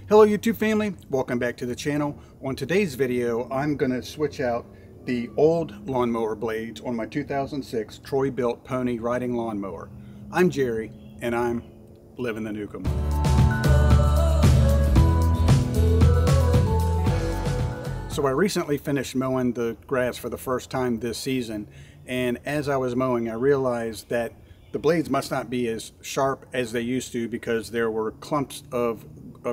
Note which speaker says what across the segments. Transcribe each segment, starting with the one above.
Speaker 1: Hello YouTube family, welcome back to the channel. On today's video, I'm going to switch out the old lawnmower blades on my 2006 Troy-Bilt pony riding lawnmower. I'm Jerry and I'm living the Newcomb. So I recently finished mowing the grass for the first time this season, and as I was mowing I realized that the blades must not be as sharp as they used to because there were clumps of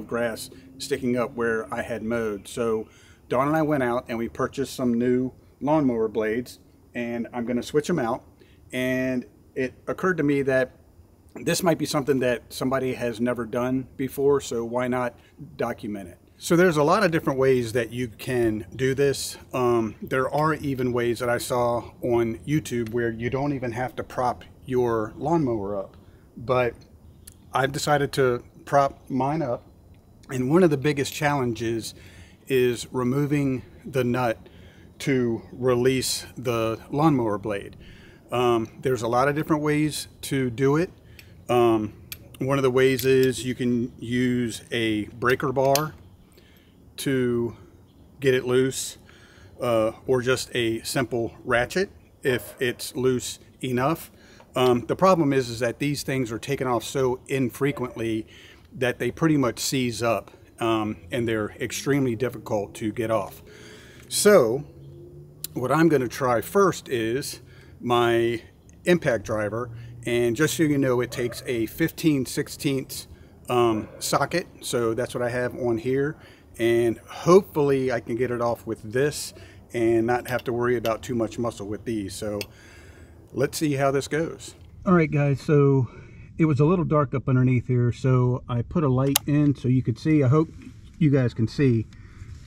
Speaker 1: grass sticking up where I had mowed. So Dawn and I went out and we purchased some new lawnmower blades, and I'm going to switch them out. And it occurred to me that this might be something that somebody has never done before, so why not document it? So there's a lot of different ways that you can do this. There are even ways that I saw on YouTube where you don't even have to prop your lawnmower up, but I've decided to prop mine up. And one of the biggest challenges is removing the nut to release the lawnmower blade. There's a lot of different ways to do it. One of the ways is you can use a breaker bar to get it loose, or just a simple ratchet if it's loose enough. The problem is that these things are taken off so infrequently that they pretty much seize up, and they're extremely difficult to get off. So what I'm going to try first is my impact driver, and just so you know, it takes a 15/16 socket, so that's what I have on here, and hopefully I can get it off with this and not have to worry about too much muscle with these. So let's see how this goes. All right guys, so it was a little dark up underneath here, so I put a light in so you could see. I hope you guys can see.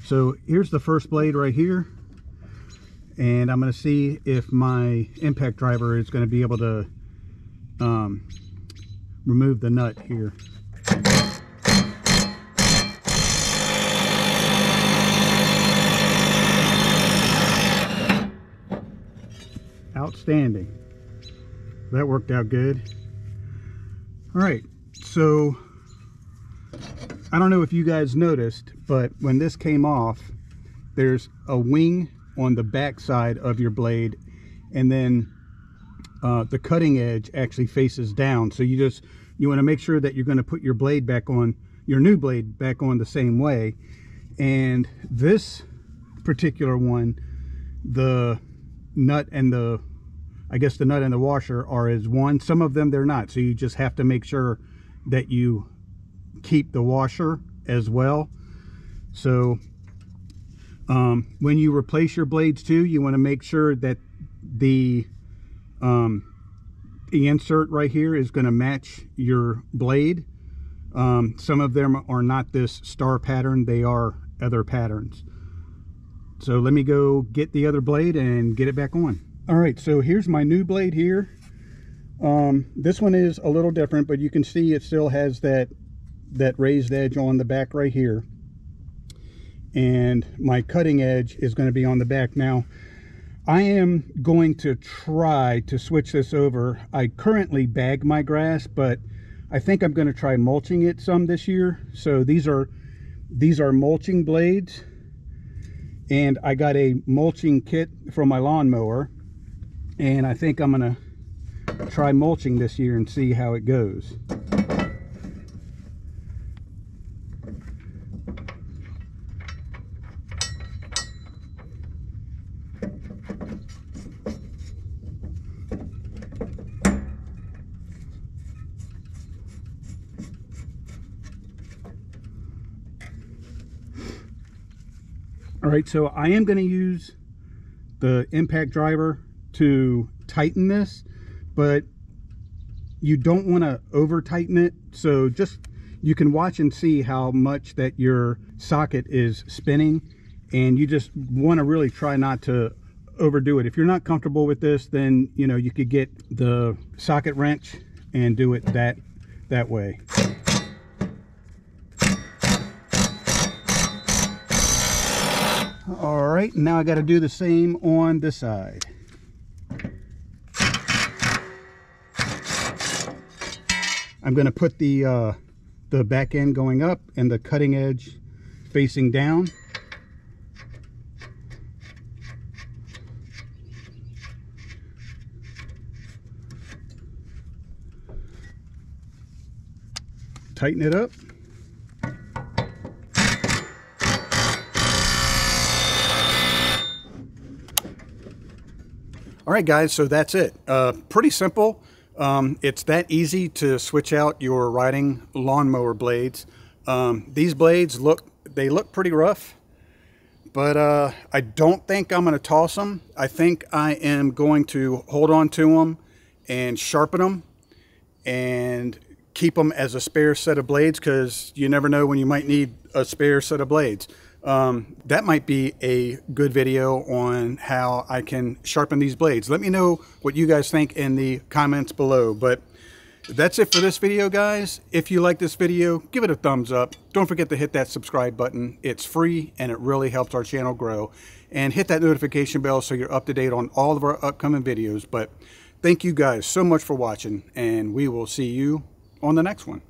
Speaker 1: So here's the first blade right here, and I'm going to see if my impact driver is going to be able to remove the nut here. Outstanding. That worked out good. All right, so I don't know if you guys noticed, but when this came off, there's a wing on the back side of your blade, and then the cutting edge actually faces down. So you want to make sure that you're going to put your blade back on, your new blade back on the same way. And this particular one, the nut and the nut and the washer are as one. Some of them they're not, so you just have to make sure that you keep the washer as well. So when you replace your blades too, you want to make sure that the insert right here is going to match your blade. Some of them are not this star pattern, they are other patterns. So let me go get the other blade and get it back on. All right, so here's my new blade here. This one is a little different, but you can see it still has that raised edge on the back right here. And my cutting edge is going to be on the back. Now, I am going to try to switch this over. I currently bag my grass, but I think I'm going to try mulching it some this year. So these are mulching blades, and I got a mulching kit from my lawnmower, and I think I'm going to try mulching this year and see how it goes. All right, so I am going to use the impact driver to tighten this, but you don't want to over tighten it. So just, you can watch and see how much that your socket is spinning, and you just want to really try not to overdo it. If you're not comfortable with this, then you could get the socket wrench and do it that way. All right, now I got to do the same on this side. I'm going to put the the back end going up and the cutting edge facing down. Tighten it up. All right, guys, so that's it. Pretty simple. It's that easy to switch out your riding lawnmower blades. These blades look pretty rough, but I don't think I'm going to toss them. I think I am going to hold on to them and sharpen them and keep them as a spare set of blades, because you never know when you might need a spare set of blades. That might be a good video on how I can sharpen these blades. Let me know what you guys think in the comments below. But that's it for this video, guys. If you like this video, give it a thumbs up. Don't forget to hit that subscribe button. It's free and it really helps our channel grow. And hit that notification bell so you're up to date on all of our upcoming videos. But thank you guys so much for watching, and we will see you on the next one.